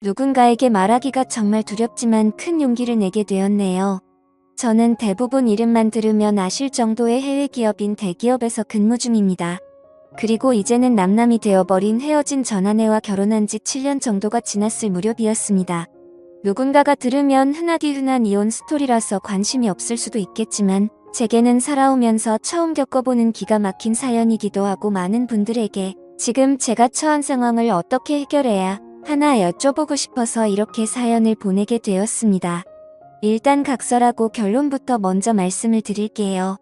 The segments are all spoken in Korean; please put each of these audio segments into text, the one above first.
누군가에게 말하기가 정말 두렵지만 큰 용기를 내게 되었네요. 저는 대부분 이름만 들으면 아실 정도의 해외 기업인 대기업에서 근무 중입니다. 그리고 이제는 남남이 되어버린 헤어진 전 아내와 결혼한 지 7년 정도가 지났을 무렵이었습니다. 누군가가 들으면 흔하디 흔한 이혼 스토리라서 관심이 없을 수도 있겠지만 제게는 살아오면서 처음 겪어보는 기가 막힌 사연이기도 하고 많은 분들에게 지금 제가 처한 상황을 어떻게 해결해야 하나 여쭤보고 싶어서 이렇게 사연을 보내게 되었습니다. 일단 각설하고 결론부터 먼저 말씀을 드릴게요.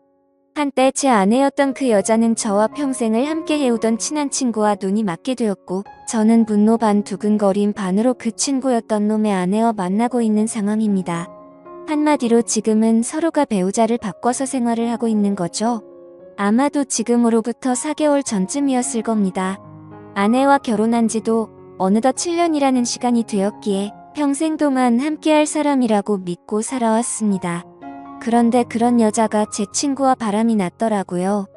한때 제 아내였던 그 여자는 저와 평생을 함께 해오던 친한 친구와 눈이 맞게 되었고 저는 분노 반 두근거림 반으로 그 친구였던 놈의 아내와 만나고 있는 상황입니다. 한마디로 지금은 서로가 배우자를 바꿔서 생활을 하고 있는 거죠. 아마도 지금으로부터 4개월 전쯤이었을 겁니다. 아내와 결혼한 지도 어느덧 7년이라는 시간이 되었기에 평생 동안 함께할 사람이라고 믿고 살아왔습니다. 그런데 그런 여자가 제 친구와 바람이 났더라고요.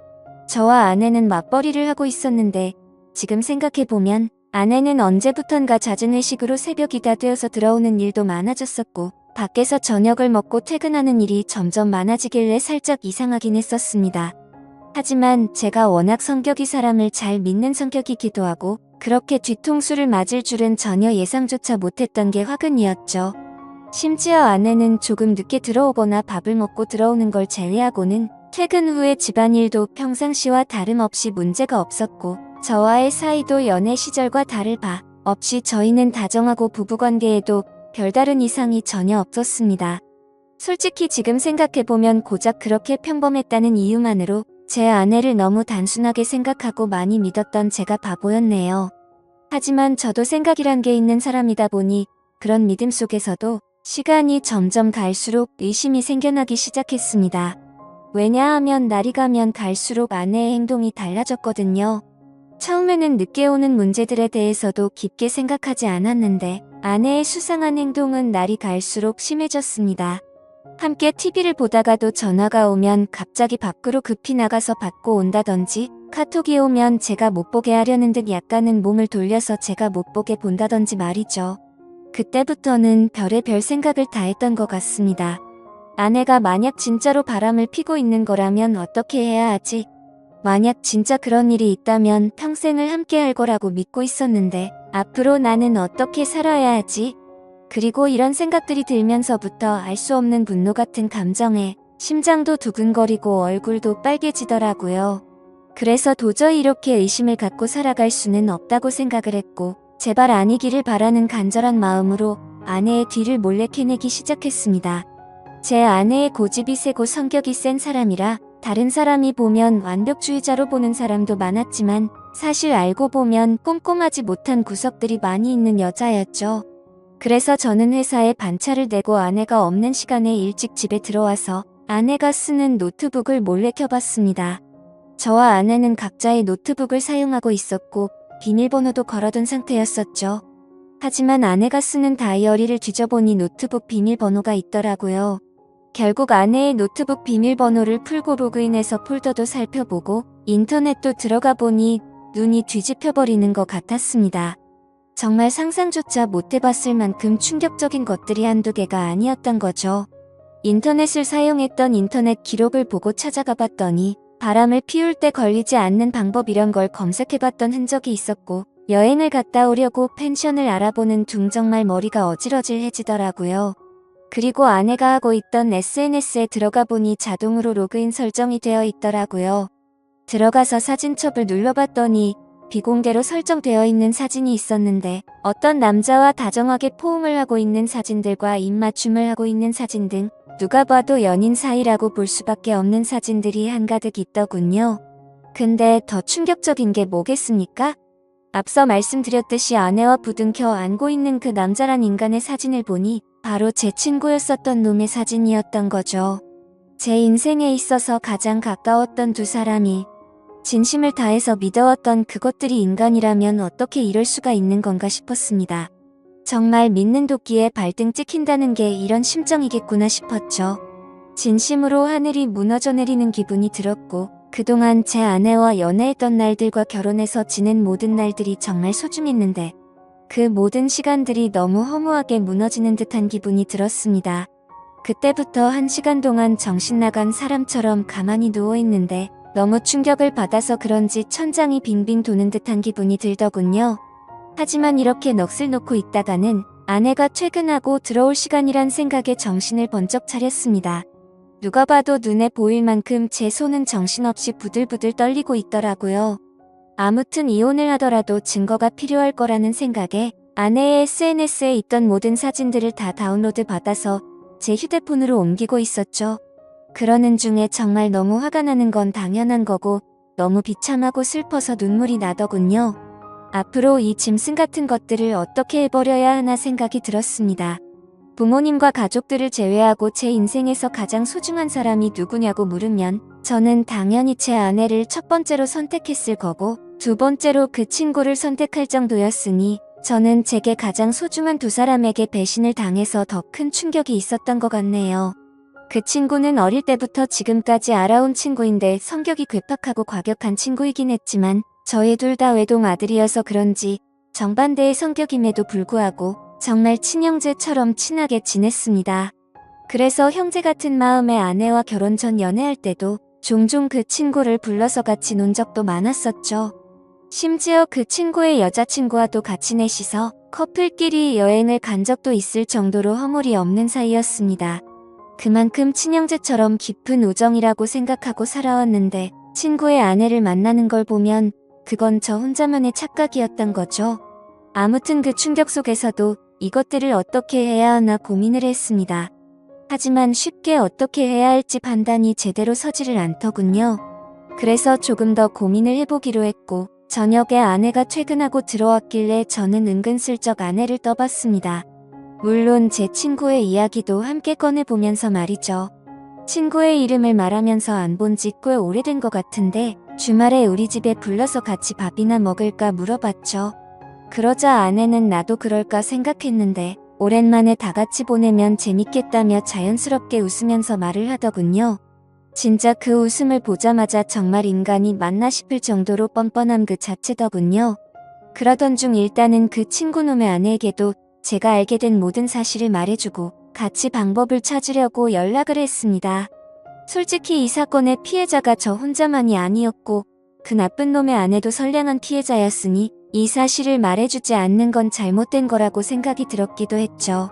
저와 아내는 맞벌이를 하고 있었는데 지금 생각해보면 아내는 언제부턴가 잦은 회식으로 새벽이 다 되어서 들어오는 일도 많아졌었고 밖에서 저녁을 먹고 퇴근하는 일이 점점 많아지길래 살짝 이상하긴 했었습니다. 하지만 제가 워낙 성격이 사람을 잘 믿는 성격이기도 하고 그렇게 뒤통수를 맞을 줄은 전혀 예상조차 못했던 게 화근이었죠. 심지어 아내는 조금 늦게 들어오거나 밥을 먹고 들어오는 걸 제외하고는 퇴근 후에 집안일도 평상시와 다름없이 문제가 없었고 저와의 사이도 연애 시절과 다를 바 없이 저희는 다정하고 부부관계에도 별다른 이상이 전혀 없었습니다. 솔직히 지금 생각해보면 고작 그렇게 평범했다는 이유만으로 제 아내를 너무 단순하게 생각하고 많이 믿었던 제가 바보였네요. 하지만 저도 생각이란 게 있는 사람이다 보니 그런 믿음 속에서도 시간이 점점 갈수록 의심이 생겨나기 시작했습니다. 왜냐하면 날이 가면 갈수록 아내의 행동이 달라졌거든요. 처음에는 늦게 오는 문제들에 대해서도 깊게 생각하지 않았는데 아내의 수상한 행동은 날이 갈수록 심해졌습니다. 함께 TV를 보다가도 전화가 오면 갑자기 밖으로 급히 나가서 받고 온다든지 카톡이 오면 제가 못 보게 하려는 듯 약간은 몸을 돌려서 제가 못 보게 본다든지 말이죠. 그때부터는 별의별 생각을 다 했던 것 같습니다. 아내가 만약 진짜로 바람을 피고 있는 거라면 어떻게 해야 하지? 만약 진짜 그런 일이 있다면 평생을 함께 할 거라고 믿고 있었는데 앞으로 나는 어떻게 살아야 하지? 그리고 이런 생각들이 들면서부터 알 수 없는 분노 같은 감정에 심장도 두근거리고 얼굴도 빨개지더라고요. 그래서 도저히 이렇게 의심을 갖고 살아갈 수는 없다고 생각을 했고 제발 아니기를 바라는 간절한 마음으로 아내의 뒤를 몰래 캐내기 시작했습니다. 제 아내의 고집이 세고 성격이 센 사람이라 다른 사람이 보면 완벽주의자로 보는 사람도 많았지만 사실 알고 보면 꼼꼼하지 못한 구석들이 많이 있는 여자였죠. 그래서 저는 회사에 반차를 내고 아내가 없는 시간에 일찍 집에 들어와서 아내가 쓰는 노트북을 몰래 켜봤습니다. 저와 아내는 각자의 노트북을 사용하고 있었고 비밀번호도 걸어둔 상태였었죠. 하지만 아내가 쓰는 다이어리를 뒤져보니 노트북 비밀번호가 있더라고요. 결국 아내의 노트북 비밀번호를 풀고 로그인해서 폴더도 살펴보고 인터넷도 들어가 보니 눈이 뒤집혀버리는 것 같았습니다. 정말 상상조차 못해봤을 만큼 충격적인 것들이 한두 개가 아니었던 거죠. 인터넷을 사용했던 인터넷 기록을 보고 찾아가 봤더니 바람을 피울 때 걸리지 않는 방법 이런 걸 검색해봤던 흔적이 있었고 여행을 갔다 오려고 펜션을 알아보는 둥 정말 머리가 어질어질해지더라고요. 그리고 아내가 하고 있던 SNS에 들어가 보니 자동으로 로그인 설정이 되어 있더라고요. 들어가서 사진첩을 눌러봤더니 비공개로 설정되어 있는 사진이 있었는데 어떤 남자와 다정하게 포옹을 하고 있는 사진들과 입맞춤을 하고 있는 사진 등 누가 봐도 연인 사이라고 볼 수밖에 없는 사진들이 한가득 있더군요. 근데 더 충격적인 게 뭐겠습니까? 앞서 말씀드렸듯이 아내와 부둥켜 안고 있는 그 남자란 인간의 사진을 보니 바로 제 친구였었던 놈의 사진이었던 거죠. 제 인생에 있어서 가장 가까웠던 두 사람이 진심을 다해서 믿어왔던 그것들이 인간이라면 어떻게 이럴 수가 있는 건가 싶었습니다. 정말 믿는 도끼에 발등 찍힌다는 게 이런 심정이겠구나 싶었죠. 진심으로 하늘이 무너져 내리는 기분이 들었고 그동안 제 아내와 연애했던 날들과 결혼해서 지낸 모든 날들이 정말 소중했는데 그 모든 시간들이 너무 허무하게 무너지는 듯한 기분이 들었습니다. 그때부터 1시간 동안 정신 나간 사람처럼 가만히 누워있는데 너무 충격을 받아서 그런지 천장이 빙빙 도는 듯한 기분이 들더군요. 하지만 이렇게 넋을 놓고 있다가는 아내가 퇴근하고 들어올 시간이란 생각에 정신을 번쩍 차렸습니다. 누가 봐도 눈에 보일 만큼 제 손은 정신없이 부들부들 떨리고 있더라고요. 아무튼 이혼을 하더라도 증거가 필요할 거라는 생각에 아내의 SNS에 있던 모든 사진들을 다 다운로드 받아서 제 휴대폰으로 옮기고 있었죠. 그러는 중에 정말 너무 화가 나는 건 당연한 거고 너무 비참하고 슬퍼서 눈물이 나더군요. 앞으로 이 짐승 같은 것들을 어떻게 해버려야 하나 생각이 들었습니다. 부모님과 가족들을 제외하고 제 인생에서 가장 소중한 사람이 누구냐고 물으면 저는 당연히 제 아내를 첫 번째로 선택했을 거고 두 번째로 그 친구를 선택할 정도였으니 저는 제게 가장 소중한 두 사람에게 배신을 당해서 더 큰 충격이 있었던 것 같네요. 그 친구는 어릴 때부터 지금까지 알아온 친구인데 성격이 괴팍하고 과격한 친구이긴 했지만 저희 둘 다 외동 아들이어서 그런지 정반대의 성격임에도 불구하고 정말 친형제처럼 친하게 지냈습니다. 그래서 형제 같은 마음의 아내와 결혼 전 연애할 때도 종종 그 친구를 불러서 같이 논 적도 많았었죠. 심지어 그 친구의 여자친구와도 같이 넷이서 커플끼리 여행을 간 적도 있을 정도로 허물이 없는 사이였습니다. 그만큼 친형제처럼 깊은 우정이라고 생각하고 살아왔는데 친구의 아내를 만나는 걸 보면 그건 저 혼자만의 착각이었던 거죠. 아무튼 그 충격 속에서도 이것들을 어떻게 해야 하나 고민을 했습니다. 하지만 쉽게 어떻게 해야 할지 판단이 제대로 서지를 않더군요. 그래서 조금 더 고민을 해보기로 했고 저녁에 아내가 퇴근하고 들어왔길래 저는 은근슬쩍 아내를 떠봤습니다. 물론 제 친구의 이야기도 함께 꺼내보면서 말이죠. 친구의 이름을 말하면서 안 본 지 꽤 오래된 것 같은데 주말에 우리 집에 불러서 같이 밥이나 먹을까 물어봤죠. 그러자 아내는 나도 그럴까 생각했는데 오랜만에 다 같이 보내면 재밌겠다며 자연스럽게 웃으면서 말을 하더군요. 진짜 그 웃음을 보자마자 정말 인간이 맞나 싶을 정도로 뻔뻔함 그 자체더군요. 그러던 중 일단은 그 친구놈의 아내에게도 제가 알게 된 모든 사실을 말해주고 같이 방법을 찾으려고 연락을 했습니다. 솔직히 이 사건의 피해자가 저 혼자만이 아니었고 그 나쁜 놈의 아내도 선량한 피해자였으니 이 사실을 말해주지 않는 건 잘못된 거라고 생각이 들었기도 했죠.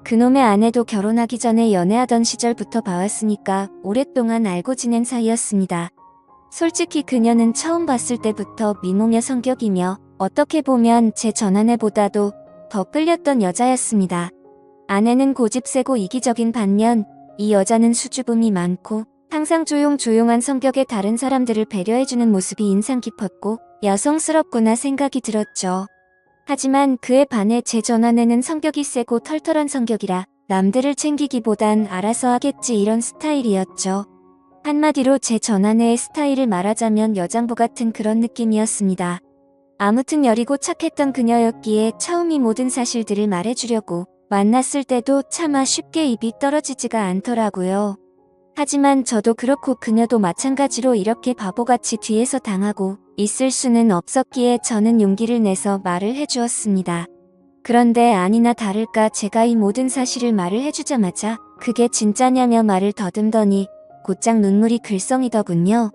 그놈의 아내도 결혼하기 전에 연애하던 시절부터 봐왔으니까 오랫동안 알고 지낸 사이였습니다. 솔직히 그녀는 처음 봤을 때부터 미모며 성격이며 어떻게 보면 제 전아내보다도 더 끌렸던 여자였습니다. 아내는 고집세고 이기적인 반면 이 여자는 수줍음이 많고 항상 조용조용한 성격의 다른 사람들을 배려해주는 모습이 인상 깊었고 여성스럽구나 생각이 들었죠. 하지만 그에 반해 제 전아내는 성격이 세고 털털한 성격이라 남들을 챙기기보단 알아서 하겠지 이런 스타일이었죠. 한마디로 제 전아내의 스타일을 말하자면 여장부 같은 그런 느낌이었습니다. 아무튼 여리고 착했던 그녀였기에 처음 이 모든 사실들을 말해주려고 만났을 때도 차마 쉽게 입이 떨어지지가 않더라고요. 하지만 저도 그렇고 그녀도 마찬가지로 이렇게 바보같이 뒤에서 당하고 있을 수는 없었기에 저는 용기를 내서 말을 해주었습니다. 그런데 아니나 다를까 제가 이 모든 사실을 말을 해주자마자 그게 진짜냐며 말을 더듬더니 곧장 눈물이 글썽이더군요.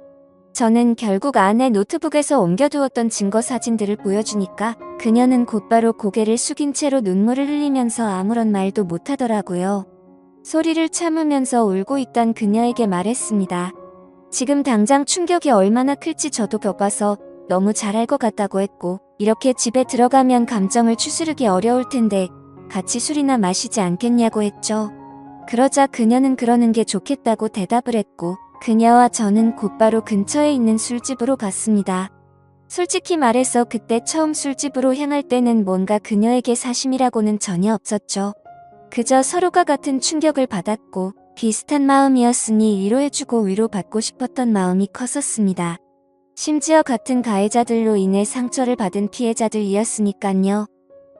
저는 결국 아내 노트북에서 옮겨두었던 증거 사진들을 보여주니까 그녀는 곧바로 고개를 숙인 채로 눈물을 흘리면서 아무런 말도 못하더라고요. 소리를 참으면서 울고 있던 그녀에게 말했습니다. 지금 당장 충격이 얼마나 클지 저도 겪어서 너무 잘 알 것 같다고 했고 이렇게 집에 들어가면 감정을 추스르기 어려울 텐데 같이 술이나 마시지 않겠냐고 했죠. 그러자 그녀는 그러는 게 좋겠다고 대답을 했고 그녀와 저는 곧바로 근처에 있는 술집으로 갔습니다. 솔직히 말해서 그때 처음 술집으로 향할 때는 뭔가 그녀에게 사심이라고는 전혀 없었죠. 그저 서로가 같은 충격을 받았고 비슷한 마음이었으니 위로해주고 위로받고 싶었던 마음이 컸었습니다. 심지어 같은 가해자들로 인해 상처를 받은 피해자들이었으니깐요.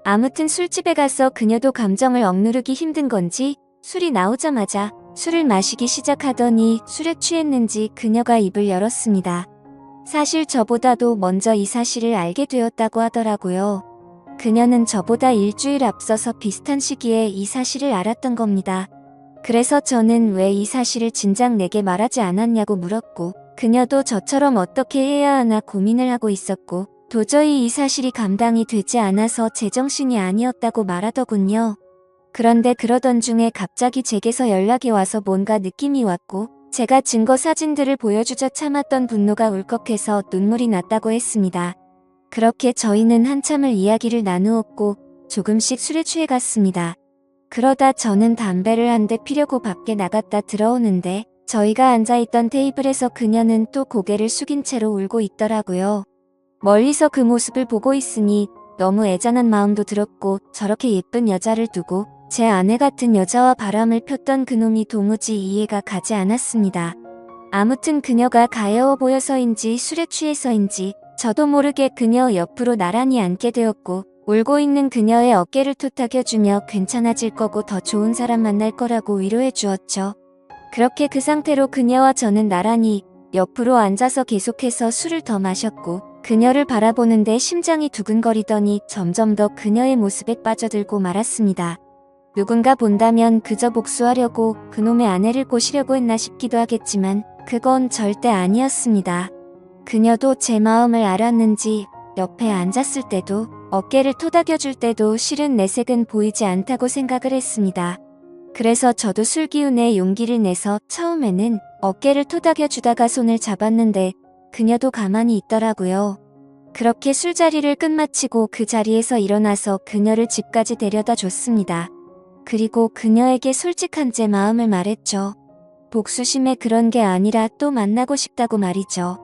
아무튼 술집에 가서 그녀도 감정을 억누르기 힘든 건지 술이 나오자마자 술을 마시기 시작하더니 술에 취했는지 그녀가 입을 열었습니다. 사실 저보다도 먼저 이 사실을 알게 되었다고 하더라고요. 그녀는 저보다 일주일 앞서서 비슷한 시기에 이 사실을 알았던 겁니다. 그래서 저는 왜 이 사실을 진작 내게 말하지 않았냐고 물었고, 그녀도 저처럼 어떻게 해야 하나 고민을 하고 있었고, 도저히 이 사실이 감당이 되지 않아서 제정신이 아니었다고 말하더군요. 그런데 그러던 중에 갑자기 제게서 연락이 와서 뭔가 느낌이 왔고, 제가 증거 사진들을 보여주자 참았던 분노가 울컥해서 눈물이 났다고 했습니다. 그렇게 저희는 한참을 이야기를 나누었고 조금씩 술에 취해갔습니다. 그러다 저는 담배를 한 대 피려고 밖에 나갔다 들어오는데 저희가 앉아있던 테이블에서 그녀는 또 고개를 숙인 채로 울고 있더라고요. 멀리서 그 모습을 보고 있으니 너무 애잔한 마음도 들었고, 저렇게 예쁜 여자를 두고 제 아내 같은 여자와 바람을 폈던 그놈이 도무지 이해가 가지 않았습니다. 아무튼 그녀가 가여워 보여서인지 술에 취해서인지 저도 모르게 그녀 옆으로 나란히 앉게 되었고, 울고 있는 그녀의 어깨를 토닥여주며 괜찮아질 거고 더 좋은 사람 만날 거라고 위로해 주었죠. 그렇게 그 상태로 그녀와 저는 나란히 옆으로 앉아서 계속해서 술을 더 마셨고, 그녀를 바라보는데 심장이 두근거리더니 점점 더 그녀의 모습에 빠져들고 말았습니다. 누군가 본다면 그저 복수하려고 그놈의 아내를 꼬시려고 했나 싶기도 하겠지만 그건 절대 아니었습니다. 그녀도 제 마음을 알았는지 옆에 앉았을 때도 어깨를 토닥여줄 때도 실은 내색은 보이지 않다고 생각을 했습니다. 그래서 저도 술기운에 용기를 내서 처음에는 어깨를 토닥여주다가 손을 잡았는데 그녀도 가만히 있더라고요. 그렇게 술자리를 끝마치고 그 자리에서 일어나서 그녀를 집까지 데려다 줬습니다. 그리고 그녀에게 솔직한 제 마음을 말했죠. 복수심에 그런 게 아니라 또 만나고 싶다고 말이죠.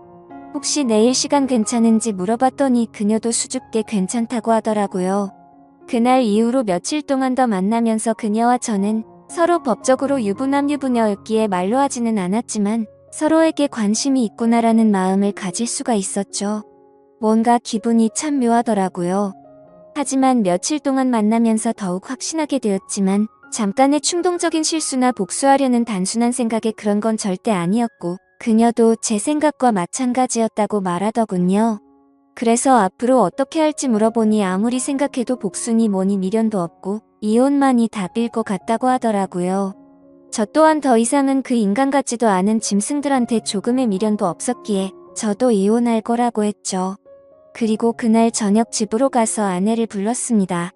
혹시 내일 시간 괜찮은지 물어봤더니 그녀도 수줍게 괜찮다고 하더라고요. 그날 이후로 며칠 동안 더 만나면서 그녀와 저는 서로 법적으로 유부남 유부녀였기에 말로 하지는 않았지만 서로에게 관심이 있구나라는 마음을 가질 수가 있었죠. 뭔가 기분이 참 묘하더라고요. 하지만 며칠 동안 만나면서 더욱 확신하게 되었지만 잠깐의 충동적인 실수나 복수하려는 단순한 생각에 그런 건 절대 아니었고, 그녀도 제 생각과 마찬가지였다고 말하더군요. 그래서 앞으로 어떻게 할지 물어보니 아무리 생각해도 복수니 뭐니 미련도 없고 이혼만이 답일 것 같다고 하더라고요. 저 또한 더 이상은 그 인간 같지도 않은 짐승들한테 조금의 미련도 없었기에 저도 이혼할 거라고 했죠. 그리고 그날 저녁 집으로 가서 아내를 불렀습니다.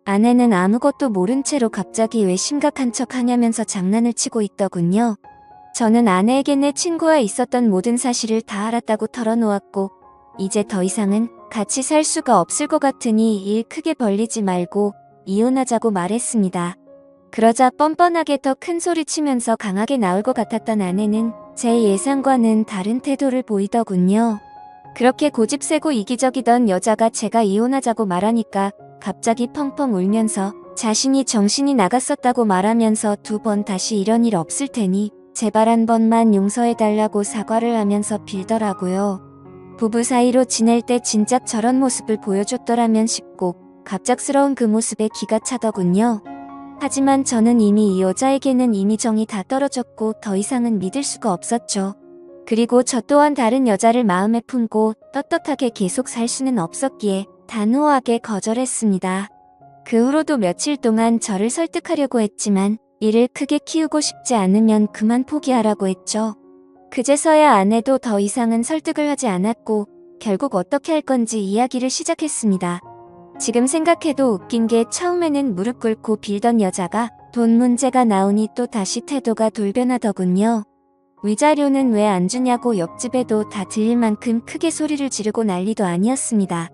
아내는 아무것도 모른 채로 갑자기 왜 심각한 척 하냐면서 장난을 치고 있더군요. 저는 아내에게 내 친구와 있었던 모든 사실을 다 알았다고 털어놓았고, 이제 더 이상은 같이 살 수가 없을 것 같으니 일 크게 벌리지 말고 이혼하자고 말했습니다. 그러자 뻔뻔하게 더 큰 소리 치면서 강하게 나올 것 같았던 아내는 제 예상과는 다른 태도를 보이더군요. 그렇게 고집세고 이기적이던 여자가 제가 이혼하자고 말하니까 갑자기 펑펑 울면서 자신이 정신이 나갔었다고 말하면서 2번 다시 이런 일 없을 테니 제발 한 번만 용서해달라고 사과를 하면서 빌더라고요. 부부 사이로 지낼 때 진작 저런 모습을 보여줬더라면 싶고 갑작스러운 그 모습에 기가 차더군요. 하지만 저는 이미 이 여자에게는 이미 정이 다 떨어졌고 더 이상은 믿을 수가 없었죠. 그리고 저 또한 다른 여자를 마음에 품고 떳떳하게 계속 살 수는 없었기에 단호하게 거절했습니다. 그 후로도 며칠 동안 저를 설득하려고 했지만 일을 크게 키우고 싶지 않으면 그만 포기하라고 했죠. 그제서야 아내도 더 이상은 설득을 하지 않았고 결국 어떻게 할 건지 이야기를 시작했습니다. 지금 생각해도 웃긴 게 처음에는 무릎 꿇고 빌던 여자가 돈 문제가 나오니 또 다시 태도가 돌변하더군요. 위자료는 왜 안 주냐고 옆집에도 다 들릴 만큼 크게 소리를 지르고 난리도 아니었습니다.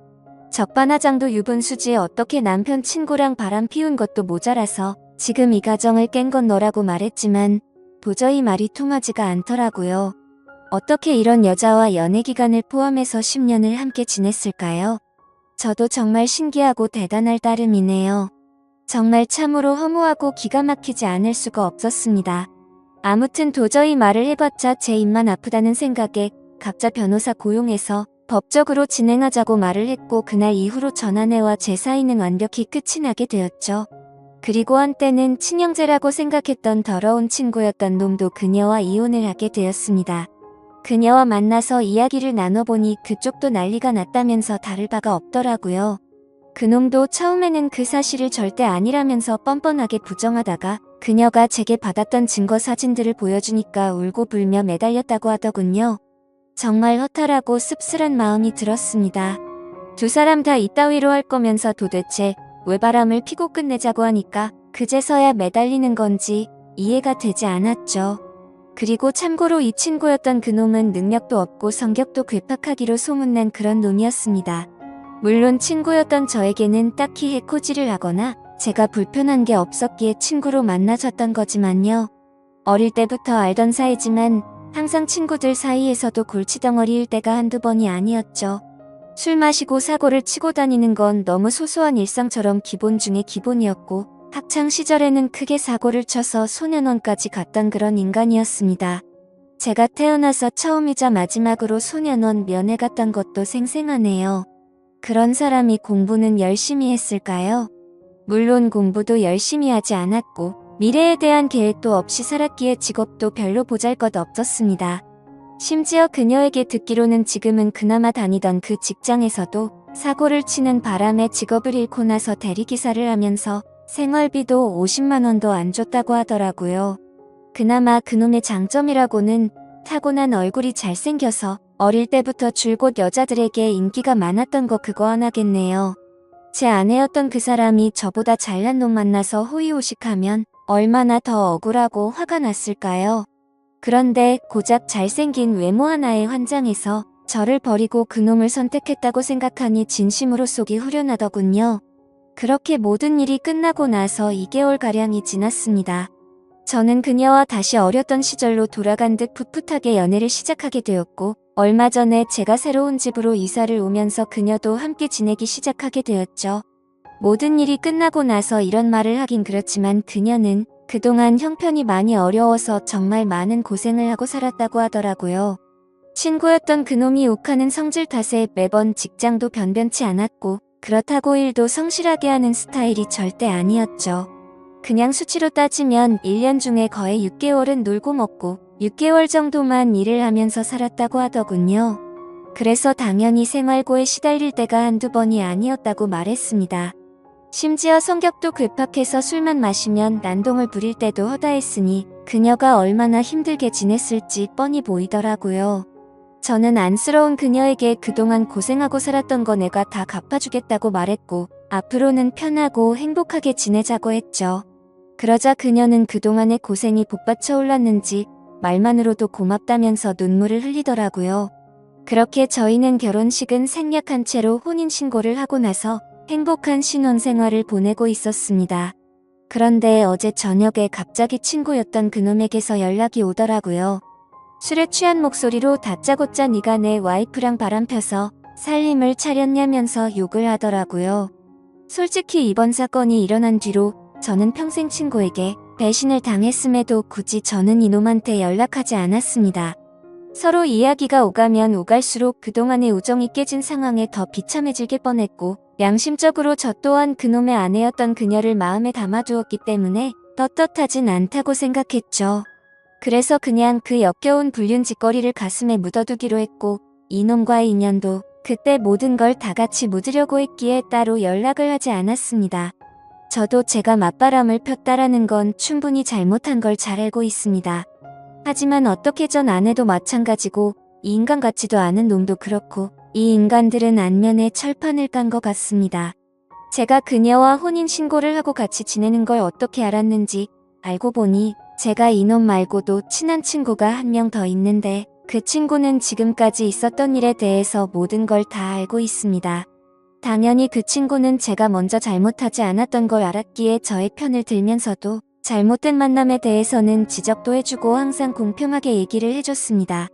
적반하장도 유분수지에 어떻게 남편 친구랑 바람 피운 것도 모자라서 지금 이 가정을 깬 건 너라고 말했지만 도저히 말이 통하지가 않더라고요. 어떻게 이런 여자와 연애기간을 포함해서 10년을 함께 지냈을까요? 저도 정말 신기하고 대단할 따름이네요. 정말 참으로 허무하고 기가 막히지 않을 수가 없었습니다. 아무튼 도저히 말을 해봤자 제 입만 아프다는 생각에 각자 변호사 고용해서 법적으로 진행하자고 말을 했고 그날 이후로 전 아내와 제 사이는 완벽히 끝이 나게 되었죠. 그리고 한때는 친형제라고 생각했던 더러운 친구였던 놈도 그녀와 이혼을 하게 되었습니다. 그녀와 만나서 이야기를 나눠보니 그쪽도 난리가 났다면서 다를 바가 없더라고요. 그놈도 처음에는 그 사실을 절대 아니라면서 뻔뻔하게 부정하다가 그녀가 제게 받았던 증거 사진들을 보여주니까 울고불며 매달렸다고 하더군요. 정말 허탈하고 씁쓸한 마음이 들었습니다. 두 사람 다 이따위로 할 거면서 도대체 왜 바람을 피고 끝내자고 하니까 그제서야 매달리는 건지 이해가 되지 않았죠. 그리고 참고로 이 친구였던 그놈은 능력도 없고 성격도 괴팍하기로 소문난 그런 놈이었습니다. 물론 친구였던 저에게는 딱히 해코지를 하거나 제가 불편한 게 없었기에 친구로 만나졌던 거지만요. 어릴 때부터 알던 사이지만 항상 친구들 사이에서도 골치덩어리일 때가 한두 번이 아니었죠. 술 마시고 사고를 치고 다니는 건 너무 소소한 일상처럼 기본 중에 기본이었고 학창 시절에는 크게 사고를 쳐서 소년원까지 갔던 그런 인간이었습니다. 제가 태어나서 처음이자 마지막으로 소년원 면회 갔던 것도 생생하네요. 그런 사람이 공부는 열심히 했을까요? 물론 공부도 열심히 하지 않았고 미래에 대한 계획도 없이 살았기에 직업도 별로 보잘것 없었습니다. 심지어 그녀에게 듣기로는 지금은 그나마 다니던 그 직장에서도 사고를 치는 바람에 직업을 잃고 나서 대리기사를 하면서 생활비도 50만 원도 안 줬다고 하더라고요. 그나마 그놈의 장점이라고는 타고난 얼굴이 잘생겨서 어릴 때부터 줄곧 여자들에게 인기가 많았던 거 그거 하나겠네요. 제 아내였던 그 사람이 저보다 잘난 놈 만나서 호의호식하면 얼마나 더 억울하고 화가 났을까요? 그런데 고작 잘생긴 외모 하나에 환장해서 저를 버리고 그놈을 선택했다고 생각하니 진심으로 속이 후련하더군요. 그렇게 모든 일이 끝나고 나서 2개월가량이 지났습니다. 저는 그녀와 다시 어렸던 시절로 돌아간 듯 풋풋하게 연애를 시작하게 되었고 얼마 전에 제가 새로운 집으로 이사를 오면서 그녀도 함께 지내기 시작하게 되었죠. 모든 일이 끝나고 나서 이런 말을 하긴 그렇지만 그녀는 그동안 형편이 많이 어려워서 정말 많은 고생을 하고 살았다고 하더라고요. 친구였던 그놈이 욱하는 성질 탓에 매번 직장도 변변치 않았고 그렇다고 일도 성실하게 하는 스타일이 절대 아니었죠. 그냥 수치로 따지면 1년 중에 거의 6개월은 놀고 먹고 6개월 정도만 일을 하면서 살았다고 하더군요. 그래서 당연히 생활고에 시달릴 때가 한두 번이 아니었다고 말했습니다. 심지어 성격도 괴팍해서 술만 마시면 난동을 부릴 때도 허다했으니 그녀가 얼마나 힘들게 지냈을지 뻔히 보이더라고요. 저는 안쓰러운 그녀에게 그동안 고생하고 살았던 거 내가 다 갚아주겠다고 말했고 앞으로는 편하고 행복하게 지내자고 했죠. 그러자 그녀는 그동안의 고생이 복받쳐 올랐는지 말만으로도 고맙다면서 눈물을 흘리더라고요. 그렇게 저희는 결혼식은 생략한 채로 혼인신고를 하고 나서 행복한 신혼생활을 보내고 있었습니다. 그런데 어제 저녁에 갑자기 친구였던 그놈에게서 연락이 오더라고요. 술에 취한 목소리로 다짜고짜 네가 내 와이프랑 바람펴서 살림을 차렸냐면서 욕을 하더라고요. 솔직히 이번 사건이 일어난 뒤로 저는 평생 친구에게 배신을 당했음에도 굳이 저는 이놈한테 연락하지 않았습니다. 서로 이야기가 오가면 오갈수록 그동안의 우정이 깨진 상황에 더 비참해지길 뻔했고 양심적으로 저 또한 그놈의 아내였던 그녀를 마음에 담아두었기 때문에 떳떳하진 않다고 생각했죠. 그래서 그냥 그 역겨운 불륜짓거리를 가슴에 묻어두기로 했고 이놈과의 인연도 그때 모든 걸 다 같이 묻으려고 했기에 따로 연락을 하지 않았습니다. 저도 제가 맞바람을 폈다라는 건 충분히 잘못한 걸 잘 알고 있습니다. 하지만 어떻게 전 아내도 마찬가지고 이 인간 같지도 않은 놈도 그렇고 이 인간들은 안면에 철판을 깐 것 같습니다. 제가 그녀와 혼인신고를 하고 같이 지내는 걸 어떻게 알았는지 알고 보니 제가 이놈 말고도 친한 친구가 한 명 더 있는데 그 친구는 지금까지 있었던 일에 대해서 모든 걸 다 알고 있습니다. 당연히 그 친구는 제가 먼저 잘못하지 않았던 걸 알았기에 저의 편을 들면서도 잘못된 만남에 대해서는 지적도 해주고 항상 공평하게 얘기를 해줬습니다.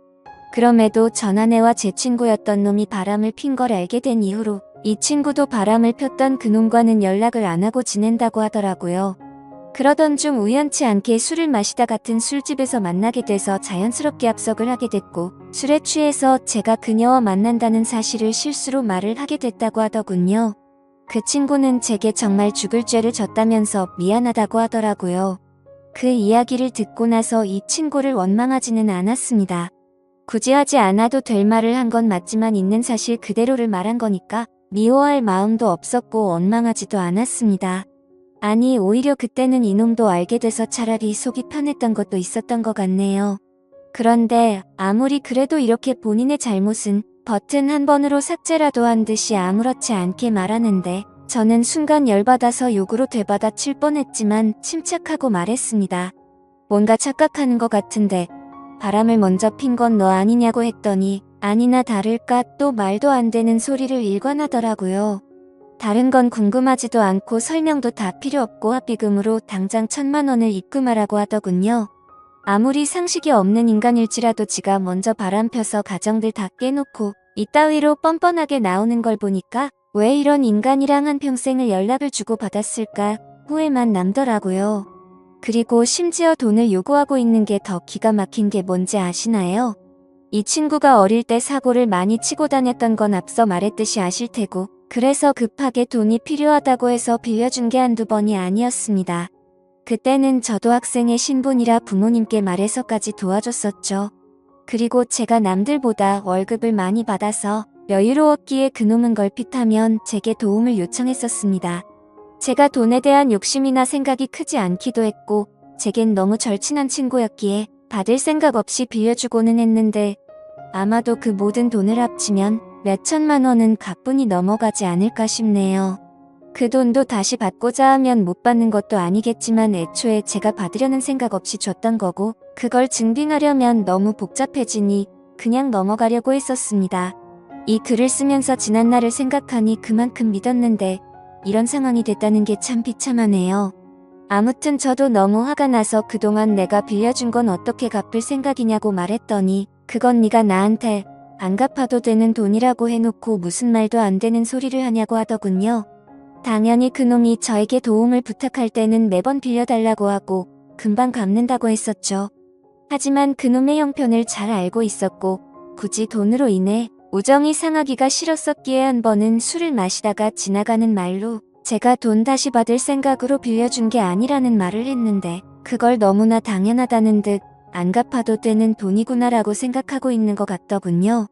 그럼에도 전 아내와 제 친구였던 놈이 바람을 핀 걸 알게 된 이후로 이 친구도 바람을 폈던 그놈과는 연락을 안 하고 지낸다고 하더라고요. 그러던 중 우연치 않게 술을 마시다 같은 술집에서 만나게 돼서 자연스럽게 합석을 하게 됐고 술에 취해서 제가 그녀와 만난다는 사실을 실수로 말을 하게 됐다고 하더군요. 그 친구는 제게 정말 죽을 죄를 졌다면서 미안하다고 하더라고요. 그 이야기를 듣고 나서 이 친구를 원망하지는 않았습니다. 굳이 하지 않아도 될 말을 한 건 맞지만 있는 사실 그대로를 말한 거니까 미워할 마음도 없었고 원망하지도 않았습니다. 아니, 오히려 그때는 이놈도 알게 돼서 차라리 속이 편했던 것도 있었던 것 같네요. 그런데 아무리 그래도 이렇게 본인의 잘못은 버튼 한 번으로 삭제라도 한 듯이 아무렇지 않게 말하는데 저는 순간 열받아서 욕으로 되받아칠 뻔했지만 침착하고 말했습니다. 뭔가 착각하는 것 같은데 바람을 먼저 핀 건 너 아니냐고 했더니 아니나 다를까 또 말도 안 되는 소리를 일관하더라고요. 다른 건 궁금하지도 않고 설명도 다 필요 없고 합의금으로 당장 1,000만 원을 입금하라고 하더군요. 아무리 상식이 없는 인간일지라도 지가 먼저 바람 펴서 가정들 다 깨놓고 이따위로 뻔뻔하게 나오는 걸 보니까 왜 이런 인간이랑 한평생을 연락을 주고 받았을까 후회만 남더라고요. 그리고 심지어 돈을 요구하고 있는 게 더 기가 막힌 게 뭔지 아시나요? 이 친구가 어릴 때 사고를 많이 치고 다녔던 건 앞서 말했듯이 아실 테고 그래서 급하게 돈이 필요하다고 해서 빌려준 게 한두 번이 아니었습니다. 그때는 저도 학생의 신분이라 부모님께 말해서까지 도와줬었죠. 그리고 제가 남들보다 월급을 많이 받아서 여유로웠기에 그놈은 걸핏하면 제게 도움을 요청했었습니다. 제가 돈에 대한 욕심이나 생각이 크지 않기도 했고 제겐 너무 절친한 친구였기에 받을 생각 없이 빌려주고는 했는데 아마도 그 모든 돈을 합치면 몇 천만 원은 가뿐히 넘어가지 않을까 싶네요. 그 돈도 다시 받고자 하면 못 받는 것도 아니겠지만 애초에 제가 받으려는 생각 없이 줬던 거고 그걸 증빙하려면 너무 복잡해지니 그냥 넘어가려고 했었습니다. 이 글을 쓰면서 지난 날을 생각하니 그만큼 믿었는데 이런 상황이 됐다는 게 참 비참하네요. 아무튼 저도 너무 화가 나서 그동안 내가 빌려준 건 어떻게 갚을 생각이냐고 말했더니 그건 네가 나한테 안 갚아도 되는 돈이라고 해놓고 무슨 말도 안 되는 소리를 하냐고 하더군요. 당연히 그놈이 저에게 도움을 부탁할 때는 매번 빌려달라고 하고 금방 갚는다고 했었죠. 하지만 그놈의 형편을 잘 알고 있었고 굳이 돈으로 인해 우정이 상하기가 싫었었기에 한 번은 술을 마시다가 지나가는 말로 제가 돈 다시 받을 생각으로 빌려준 게 아니라는 말을 했는데 그걸 너무나 당연하다는 듯 안 갚아도 되는 돈이구나라고 생각하고 있는 것 같더군요.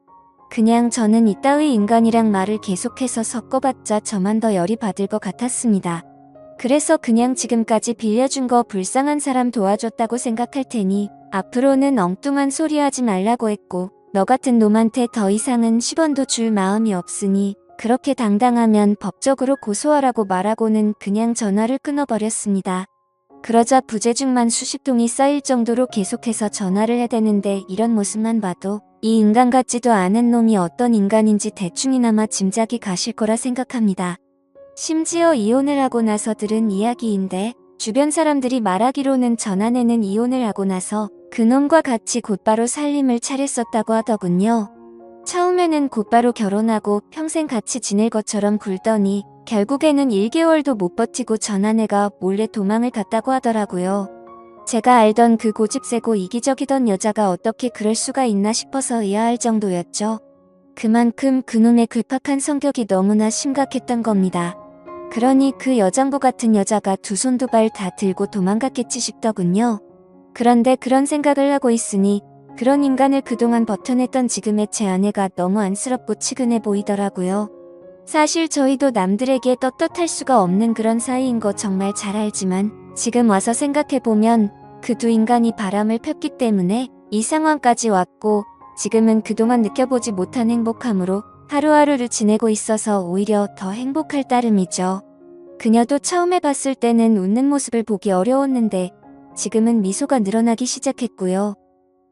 그냥 저는 이따위 인간이랑 말을 계속해서 섞어봤자 저만 더 열이 받을 것 같았습니다. 그래서 그냥 지금까지 빌려준 거 불쌍한 사람 도와줬다고 생각할 테니 앞으로는 엉뚱한 소리 하지 말라고 했고 너 같은 놈한테 더 이상은 10원도 줄 마음이 없으니 그렇게 당당하면 법적으로 고소하라고 말하고는 그냥 전화를 끊어버렸습니다. 그러자 부재중만 수십 통이 쌓일 정도로 계속해서 전화를 해대는데 이런 모습만 봐도 이 인간 같지도 않은 놈이 어떤 인간인지 대충이나마 짐작이 가실 거라 생각합니다. 심지어 이혼을 하고 나서 들은 이야기인데 주변 사람들이 말하기로는 전아내는 이혼을 하고 나서 그놈과 같이 곧바로 살림을 차렸었다고 하더군요. 처음에는 곧바로 결혼하고 평생 같이 지낼 것처럼 굴더니 결국에는 1개월도 못 버티고 전아내가 몰래 도망을 갔다고 하더라고요. 제가 알던 그 고집세고 이기적이던 여자가 어떻게 그럴 수가 있나 싶어서 의아할 정도였죠. 그만큼 그놈의 글팍한 성격이 너무나 심각했던 겁니다. 그러니 그 여장부 같은 여자가 두 손 두 발 다 들고 도망갔겠지 싶더군요. 그런데 그런 생각을 하고 있으니 그런 인간을 그동안 버텨냈던 지금의 제 아내가 너무 안쓰럽고 치근해 보이더라고요. 사실 저희도 남들에게 떳떳할 수가 없는 그런 사이인 거 정말 잘 알지만 지금 와서 생각해보면 그 두 인간이 바람을 폈기 때문에 이 상황까지 왔고 지금은 그동안 느껴보지 못한 행복함으로 하루하루를 지내고 있어서 오히려 더 행복할 따름이죠. 그녀도 처음에 봤을 때는 웃는 모습을 보기 어려웠는데 지금은 미소가 늘어나기 시작했고요.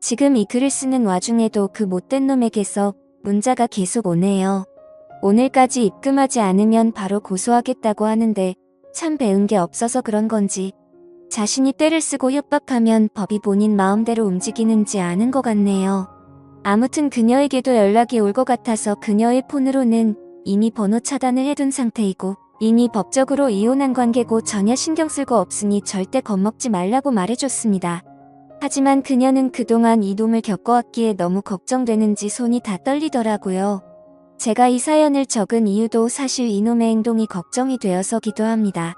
지금 이 글을 쓰는 와중에도 그 못된 놈에게서 문자가 계속 오네요. 오늘까지 입금하지 않으면 바로 고소하겠다고 하는데 참 배운 게 없어서 그런 건지 자신이 떼를 쓰고 협박하면 법이 본인 마음대로 움직이는지 아는 것 같네요. 아무튼 그녀에게도 연락이 올 것 같아서 그녀의 폰으로는 이미 번호 차단을 해둔 상태이고 이미 법적으로 이혼한 관계고 전혀 신경 쓸 거 없으니 절대 겁먹지 말라고 말해줬습니다. 하지만 그녀는 그동안 이 놈을 겪어왔기에 너무 걱정되는지 손이 다 떨리더라고요. 제가 이 사연을 적은 이유도 사실 이놈의 행동이 걱정이 되어서기도 합니다.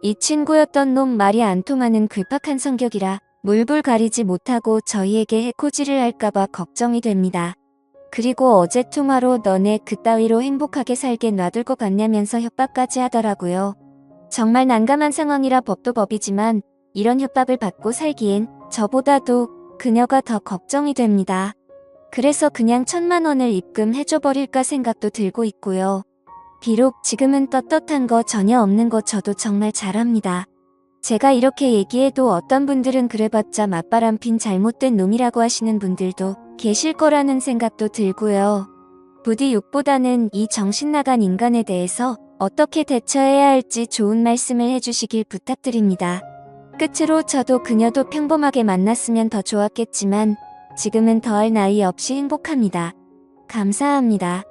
이 친구였던 놈 말이 안 통하는 글팍한 성격이라 물불 가리지 못하고 저희에게 해코지를 할까봐 걱정이 됩니다. 그리고 어제 통화로 너네 그따위로 행복하게 살게 놔둘 것 같냐면서 협박까지 하더라고요. 정말 난감한 상황이라 법도 법이지만 이런 협박을 받고 살기엔 저보다도 그녀가 더 걱정이 됩니다. 그래서 그냥 1,000만 원을 입금해줘버릴까 생각도 들고 있고요. 비록 지금은 떳떳한 거 전혀 없는 거 저도 정말 잘합니다. 제가 이렇게 얘기해도 어떤 분들은 그래봤자 맞바람핀 잘못된 놈이라고 하시는 분들도 계실 거라는 생각도 들고요. 부디 욕보다는 이 정신나간 인간에 대해서 어떻게 대처해야 할지 좋은 말씀을 해주시길 부탁드립니다. 끝으로 저도 그녀도 평범하게 만났으면 더 좋았겠지만 지금은 더할 나위 없이 행복합니다. 감사합니다.